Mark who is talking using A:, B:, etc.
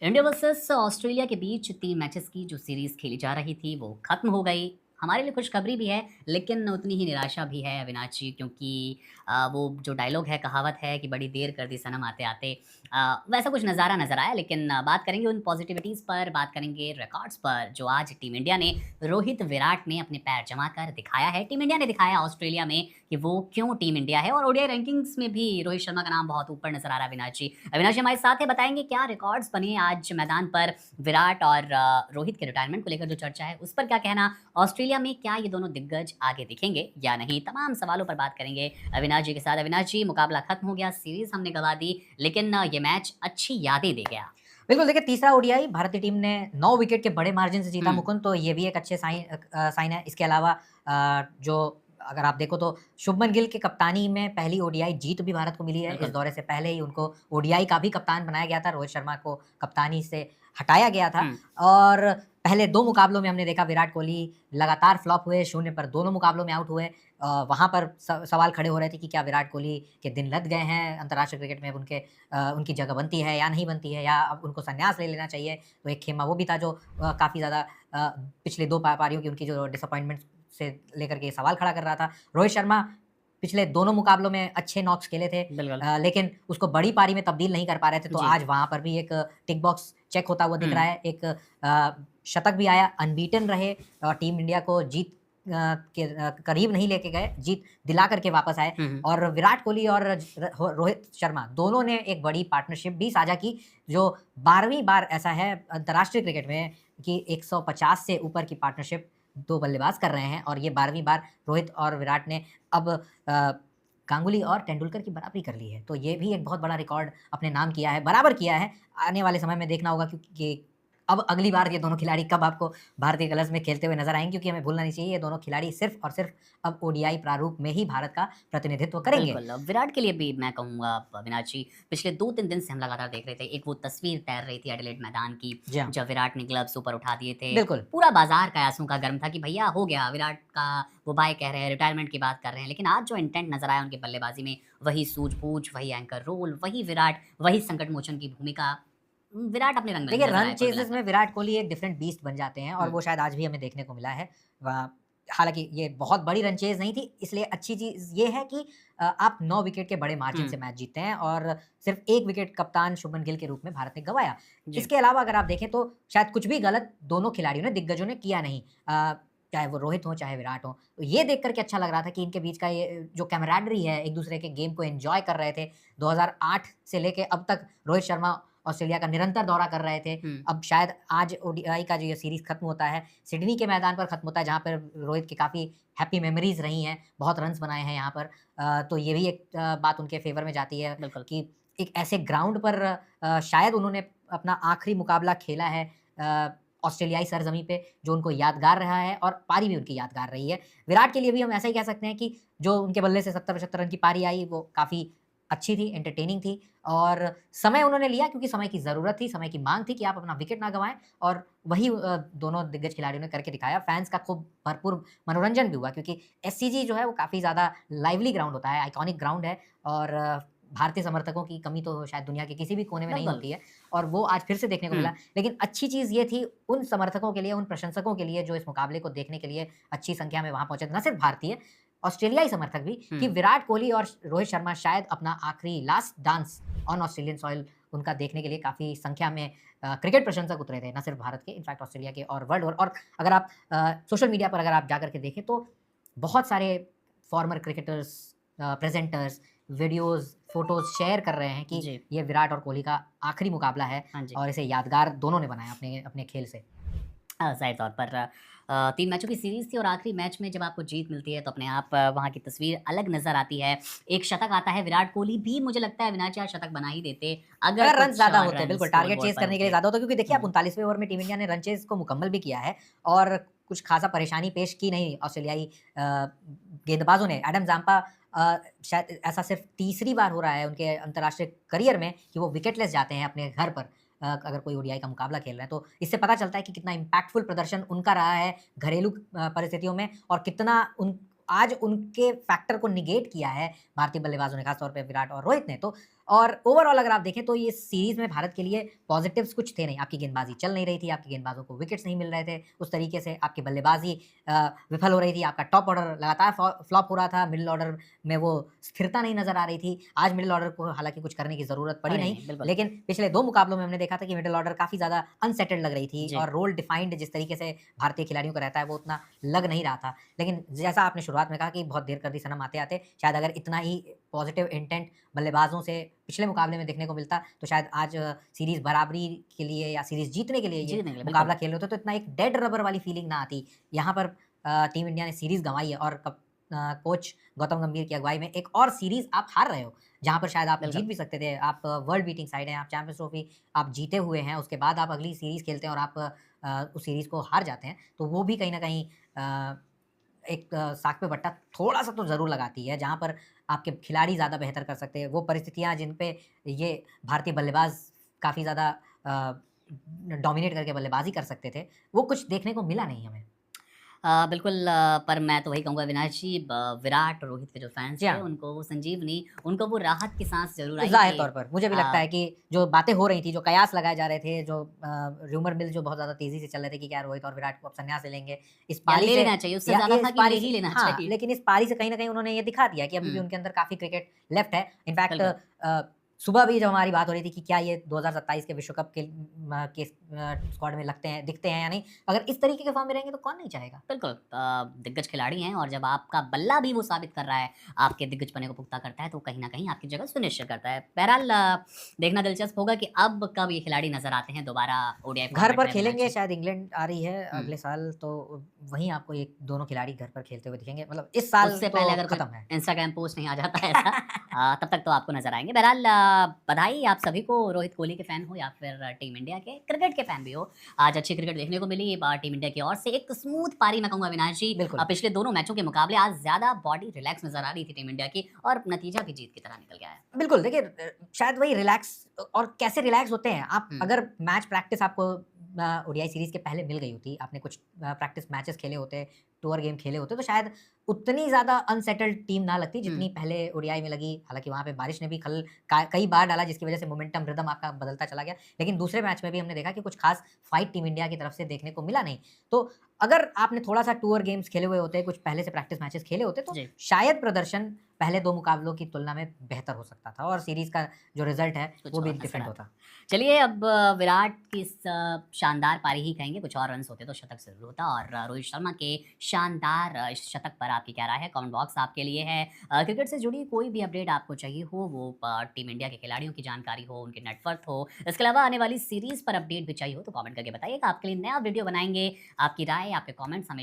A: India versus Australia के बीच 3 matches की जो सीरीज़ खेली जा रही थी, वो ख़त्म हो गई। हमारे लिए खुशखबरी भी है, लेकिन उतनी ही निराशा भी है अविनाश जी, क्योंकि वो जो डायलॉग है, कहावत है कि बड़ी देर कर दी सनम आते-आते। वैसा कुछ नज़ारा नज़र आया, लेकिन बात करेंगे उन पॉज़िटिविटीज़ पर, बात करेंगे रिकॉर्ड्स पर, जो आज टीम इंडिया ने रोहित, विराट ने अपने पैर जमा कर दिखाया है। टीम इंडिया ने दिखाया ऑस्ट्रेलिया में कि वो क्यों टीम इंडिया है, और ओडीआई रैंकिंग्स में भी रोहित शर्मा का नाम बहुत ऊपर नज़र आ रहा है अविनाश जी। अविनाश जी हमारे साथ हैं, बताएँगे क्या रिकॉर्ड्स बने आज मैदान पर। विराट और रोहित के रिटायरमेंट को लेकर जो चर्चा है, उस पर क्या कहना? ऑस्ट्रेलिया में क्या ये दोनों दिग्गज आगे दिखेंगे या नहीं? तमाम सवालों पर बात करेंगे अविनाश जी के साथ। अविनाश जी, मुकाबला खत्म हो गया, सीरीज़ हमने गँवा दी, लेकिन ये मैच अच्छी यादें दे गया।
B: बिल्कुल, देखिए तीसरा ओडीआई भारतीय टीम ने 9 विकेट के बड़े मार्जिन से जीता
A: हुँ,
B: मुकुंद, तो ये भी एक अच्छे साइन है। इसके अलावा जो अगर आप देखो तो शुभमन गिल की कप्तानी में पहली ओडीआई जीत भी भारत को मिली है। इस
A: बिल्कुल।
B: दौरे से पहले ही उनको ओडीआई का भी कप्तान बनाया गया था, रोहित शर्मा को कप्तानी से हटाया गया था।
A: हुँ,
B: और पहले 2 मुकाबलों में हमने देखा विराट कोहली लगातार फ्लॉप हुए, शून्य पर दोनों मुकाबलों में आउट हुए। वहाँ पर सवाल खड़े हो रहे थे कि क्या विराट कोहली के दिन लद गए हैं अंतर्राष्ट्रीय क्रिकेट में, अब उनकी जगह बनती है या नहीं बनती है, या अब उनको संन्यास ले लेना चाहिए। तो एक खेमा वो भी था जो काफ़ी ज़्यादा पिछले 2 पारियों की उनकी जो डिसअपॉइंटमेंट से लेकर के सवाल खड़ा कर रहा था। रोहित शर्मा पिछले दोनों मुकाबलों में अच्छे नॉक्स खेले थे,
A: बिल्कुल।
B: लेकिन उसको बड़ी पारी में तब्दील नहीं कर पा रहे थे, तो
A: जी।
B: आज वहाँ पर भी एक टिक बॉक्स चेक होता हुआ दिख
A: हुँ,
B: रहा है। एक शतक भी आया, अनबीटन रहे, टीम इंडिया को जीत के करीब नहीं लेके गए, जीत दिला कर के वापस आए।
A: हुँ, हुँ।
B: और विराट कोहली और रोहित शर्मा दोनों ने एक बड़ी पार्टनरशिप भी साझा की, जो 12वीं बार ऐसा है अंतर्राष्ट्रीय क्रिकेट में कि 150 से ऊपर की पार्टनरशिप 2 बल्लेबाज कर रहे हैं, और ये 12वीं बार रोहित और विराट ने अब गांगुली और तेंदुलकर की बराबरी कर ली है। तो ये भी एक बहुत बड़ा रिकॉर्ड अपने नाम किया है, बराबर किया है। आने वाले समय में देखना होगा क्योंकि अब अगली बार ये दोनों खिलाड़ी कब आपको भारतीय कलर्स में खेलते हुए नज़र आएँगे, क्योंकि हमें भूलना नहीं चाहिए ये दोनों खिलाड़ी सिर्फ़ और सिर्फ़ अब ओडीआई प्रारूप में ही भारत का प्रतिनिधित्व करेंगे।
A: बिल्कुल, विराट के लिए भी मैं कहूँगा अविनाश जी, पिछले 2-3 दिन से हम लगातार देख रहे थे, एक वो तस्वीर तैर रही थी एडिलेड मैदान की,
B: जी हाँ,
A: जब विराट ने ग्लव्स ऊपर उठा दिए थे।
B: बिल्कुल।
A: पूरा बाज़ार कयासों का गर्म था कि भैया हो गया, विराट का वो बाय कह रहे हैं, रिटायरमेंट की बात कर रहे हैं। लेकिन आज जो इंटेंट नज़र आया उनके बल्लेबाज़ी में, वही सूझबूझ, वही एंकर रोल, वही विराट, वही संकट मोचन की भूमिका। विराट अपने रंग में
B: देखिए,
A: नज़र
B: रन
A: आया कुल
B: चेज़र्स
A: मिलाकर।
B: में विराट कोहली एक डिफरेंट बीस्ट बन जाते हैं, और
A: हुँ,
B: वो शायद आज भी हमें देखने को मिला है। व हालाँकि ये बहुत बड़ी रन चेज़ नहीं थी, इसलिए अच्छी चीज़ ये है कि आप 9 विकेट के बड़े मार्जिन
A: हुँ,
B: से मैच जीतते हैं, और सिर्फ़ 1 विकेट कप्तान शुभमन गिल के रूप में भारत ने गँवाया।
A: जी,
B: इसके अलावा अगर आप देखें तो शायद कुछ भी गलत दोनों खिलाड़ियों ने, दिग्गजों ने किया नहीं। चाहे वो रोहित हो, चाहे विराट हो। तो ये देख कर के अच्छा लग रहा था कि इनके बीच का ये जो कैमराडरी है, एक-दूसरे के गेम को एन्जॉय कर रहे थे। 2008 से लेके अब तक रोहित शर्मा ऑस्ट्रेलिया का निरंतर दौरा कर रहे थे।
A: हुँ,
B: अब शायद आज ओडीआई का जो ये सीरीज़ खत्म होता है, सिडनी के मैदान पर खत्म होता है, जहाँ पर रोहित की काफ़ी हैप्पी मेमोरीज़ रही हैं, बहुत रन्स बनाए हैं यहाँ पर। तो ये भी एक बात उनके फ़ेवर में जाती है
A: बिल्कुल।
B: कि एक ऐसे ग्राउंड पर शायद उन्होंने अपना आखिरी मुकाबला खेला है ऑस्ट्रेलियाई सरज़मीं पे, जो उनको यादगार रहा है, और पारी भी उनकी यादगार रही है। विराट के लिए भी हम ऐसा ही कह सकते हैं कि जो उनके बल्ले से 70-75 रन की पारी आई, वो काफ़ी अच्छी थी, एंटरटेनिंग थी, और समय उन्होंने लिया क्योंकि समय की ज़रूरत थी, समय की माँग थी कि आप अपना विकेट ना गँवाएँ, और वही दोनों दिग्गज खिलाड़ियों ने करके दिखाया। फैन्स का खूब भरपूर मनोरंजन भी हुआ, क्योंकि एससीजी जो है वो काफ़ी ज़्यादा लाइवली ग्राउंड होता है, आइकॉनिक ग्राउंड है, और भारतीय समर्थकों की कमी तो शायद दुनिया के किसी भी कोने में नहीं
A: बिल्कुल।
B: होती है, और वो आज फिर से देखने को
A: हुँ,
B: मिला। लेकिन अच्छी चीज़ ये थी उन समर्थकों के लिए, उन प्रशंसकों के लिए जो इस मुकाबले को देखने के लिए अच्छी संख्या में वहाँ पहुँचे थे, ना सिर्फ भारतीय, ऑस्ट्रेलियाई समर्थक भी, कि
A: हुँ।
B: विराट कोहली और रोहित शर्मा शायद अपना आखिरी last dance on Australian soil उनका देखने के लिए काफ़ी संख्या में क्रिकेट प्रशंसक उतरे थे, ना सिर्फ भारत के, इनफैक्ट ऑस्ट्रेलिया के और वर्ल्ड ओवर। और अगर आप सोशल मीडिया पर अगर आप जाकर के देखें तो बहुत सारे former cricketers, presenters, videos, photos share कर रहे हैं कि
A: जी,
B: ये विराट और कोहली का आखिरी मुकाबला है,
A: हाँ जी।
B: और इसे यादगार दोनों ने बनाया अपने अपने खेल से।
A: ज़ाहिर तौर पर 3 मैचों की सीरीज़ थी और आखिरी मैच में जब आपको जीत मिलती है तो अपने आप वहाँ की तस्वीर अलग नज़र आती है। एक शतक आता है, विराट कोहली भी मुझे लगता है अविनाश यार शतक बना ही देते, अगर
B: अगर रन्स
A: कुछ
B: ज़्यादा होते,
A: रन
B: बिल्कुल
A: स्कोर
B: टारगेट
A: बोर्ड
B: चेज़
A: पर
B: करने के लिए
A: होते।
B: ज़्यादा होता, क्योंकि देखिए आप
A: हुँ,
B: 39वें ओवर में टीम इंडिया ने रन चेज़ को मुकम्मल भी किया है, और कुछ ख़ासा परेशानी पेश की नहीं ऑस्ट्रेलियाई गेंदबाज़ों ने। एडम ज़ाम्पा शायद ऐसा सिर्फ़ तीसरी बार हो रहा है उनके अंतर्राष्ट्रीय करियर में कि वो विकेटलेस जाते हैं अपने घर पर, अगर कोई ओडीआई का मुकाबला खेल रहे हैं। तो इससे पता चलता है कि कितना इम्पैक्टफुल प्रदर्शन उनका रहा है घरेलू परिस्थितियों में, और कितना उन आज उनके फैक्टर को नेगेट किया है भारतीय बल्लेबाज़ों ने, ख़ास तौर पे विराट और रोहित ने। तो और ओवरऑल अगर आप देखें तो ये सीरीज़ में भारत के लिए पॉजिटिव्स कुछ थे नहीं। आपकी गेंदबाजी चल नहीं रही थी, आपकी गेंदबाजों को विकेट्स नहीं मिल रहे थे उस तरीके से, आपकी बल्लेबाजी विफल हो रही थी, आपका टॉप ऑर्डर लगातार फ्लॉप हो रहा था, मिडल ऑर्डर में वो स्थिरता नहीं नज़र आ रही थी। आज मिडल ऑर्डर को हालाँकि कुछ करने की ज़रूरत पड़ी नहीं,
A: बिल्कुल।
B: लेकिन पिछले 2 मुकाबलों में हमने देखा था कि मिडल ऑर्डर काफ़ी ज़्यादा अनसेटल्ड लग रही थी
A: जी।
B: और रोल डिफाइंड जिस तरीके से भारतीय खिलाड़ियों का रहता है, वो उतना लग नहीं रहा था। लेकिन जैसा आपने शुरुआत में कहा कि बहुत देर कर दी सनम आते-आते, शायद अगर इतना ही पॉजिटिव इंटेंट बल्लेबाजों से पिछले मुकाबले में देखने को मिलता, तो शायद आज सीरीज़ बराबरी के लिए या सीरीज़ जीतने के लिए ये
A: जीतने के लिए,
B: मुकाबला
A: बिल्कुल।
B: खेल रहे होते, तो इतना एक डेड रबर वाली फीलिंग ना आती। यहाँ पर टीम इंडिया ने सीरीज़ गँवाई है और कोच गौतम गंभीर की अगुवाई में एक और सीरीज़ आप हार रहे हो, जहाँ पर शायद आप
A: बिल्कुल।
B: जीत भी सकते थे। आप वर्ल्ड बीटिंग साइड हैं, आप चैंपियंस ट्रॉफी आप जीते हुए हैं, उसके बाद आप अगली सीरीज़ खेलते हैं और आप उस सीरीज़ को हार जाते हैं, तो वो भी कहीं न कहीं एक साक पे बट्टा थोड़ा-सा तो ज़रूर लगाती है, जहाँ पर आपके खिलाड़ी ज़्यादा बेहतर कर सकते हैं। वो परिस्थितियाँ जिन पे ये भारतीय बल्लेबाज़ काफ़ी ज़्यादा डोमिनेट करके बल्लेबाज़ी कर सकते थे, वो कुछ देखने को मिला नहीं हमें।
A: बिल्कुल पर मैं तो वही कहूँगा अविनाश जी विराट, रोहित के जो फैन्स
B: जी
A: थे
B: हाँ।
A: उनको वो संजीवनी, उनको वो राहत की साँस ज़रूर आई
B: ज़ाहिर
A: कि
B: तौर पर, मुझे भी लगता
A: अ,
B: है कि जो बातें हो रही थी, जो कयास लगाए जा रहे थे, जो र्यूमर मिल जो बहुत ज़्यादा तेज़ी से चल रहे थे कि क्या रोहित और विराट को अब संन्यास ले लेंगे। इस
A: या
B: पारी
A: ले
B: से
A: लेना चाहिए, उससे
B: या
A: ज़्यादा था
B: इस
A: कि ले
B: पारी
A: ही
B: से
A: लेना
B: हाँ,
A: चाहिए।
B: लेकिन इस पारी से कहीं न कहीं उन्होंने ये दिखा दिया कि अभी भी
A: हुँ,
B: उनके अंदर काफ़ी क्रिकेट लेफ्ट है। इनफैक्ट
A: बिल्कुल।
B: सुबह भी जब हमारी बात हो रही थी कि क्या ये 2027 के विश्व कप के स्क्वाड में लगते हैं दिखते हैं या नहीं? अगर इस तरीके के फॉर्म में रहेंगे तो कौन नहीं चाहेगा?
A: बिल्कुल दिग्गज खिलाड़ी हैं और जब आपका बल्ला भी वो साबित कर रहा है, आपके दिग्गजपने को पुख्ता करता है, तो कहीं न कहीं आपकी जगह सुनिश्चित करता है। बहरहाल देखना दिलचस्प होगा कि अब कब ये खिलाड़ी नज़र आते हैं दोबारा ओडीआई
B: घर
A: फॉर्मेट
B: पर
A: में अविनाश
B: खेलेंगे
A: जी।
B: शायद इंग्लैंड आ रही है
A: हुँ।
B: अगले साल तो वहीं आपको ये दोनों खिलाड़ी घर पर खेलते हुए दिखेंगे। मतलब इस साल
A: उससे
B: तो
A: पहले अगर कुछ
B: खत्म है।
A: इंस्टाग्राम पोस्ट नहीं आ जाता है ऐसा तब तक तो आपको नज़र आएँगे। बहरहाल बधाई आप सभी को रोहित कोहली के फ़ैन हो या फिर टीम इंडिया के, क्रिकेट के फ़ैन भी हो। आज अच्छी क्रिकेट देखने को मिली टीम इंडिया की ओर से एक स्मूथ पारी मैं कहूँगा अविनाश जी
B: बिल्कुल।
A: पिछले दोनों मैचों के मुकाबले आज ज़्यादा बॉडी रिलैक्स नज़र आ रही थी टीम इंडिया की और नतीजा भी जीत की तरह निकल गया है।
B: बिल्कुल, देखिए शायद वही रिलैक्स और कैसे रिलैक्स होते हैं, आप
A: हुँ,
B: अगर मैच प्रैक्टिस आपको ओडीआई सीरीज़ के पहले मिल गई होती, आपने कुछ प्रैक्टिस मैचेस खेले होते, टूर गेम खेले होते, तो शायद उतनी ज़्यादा अनसेटल्ड टीम ना लगती,
A: हुँ,
B: जितनी पहले ओडीआई में लगी। हालाँकि वहाँ पे बारिश ने भी खल का कई बार डाला, जिसकी वज़ह से मोमेंटम, रिदम आपका बदलता चला गया। लेकिन दूसरे मैच में भी हमने देखा कि कुछ खास फाइट टीम इंडिया की तरफ से देखने को मिला नहीं। तो अगर आपने थोड़ा-सा टूर गेम्स खेले हुए होते, कुछ पहले से प्रैक्टिस मैचेस खेले होते, तो
A: जी।
B: शायद प्रदर्शन पहले 2 मुकाबलों की तुलना में बेहतर हो सकता था और सीरीज़ का जो रिज़ल्ट है,
A: कुछ
B: वो भी
A: और नज़र
B: डिफरेंट
A: आता।
B: होता।
A: चलिए अब विराट की इस शानदार पारी ही कहेंगे, कुछ और रन्स होते तो शतक ज़रूर होता और रोहित शर्मा के शानदार इस शतक पर आपकी क्या राय है? कमेंट बॉक्स आपके लिए है। क्रिकेट से जुड़ी कोई भी अपडेट आपको चाहिए हो, वो टीम इंडिया के खिलाड़ियों की जानकारी हो, उनकी नेटवर्थ हो, इसके अलावा आने वाली सीरीज़ पर अपडेट भी चाहिए हो, तो कमेंट करके बताइएगा। आपके लिए नया वीडियो बनाएँगे। आपकी राय, आपके कमेंट्स हमेशा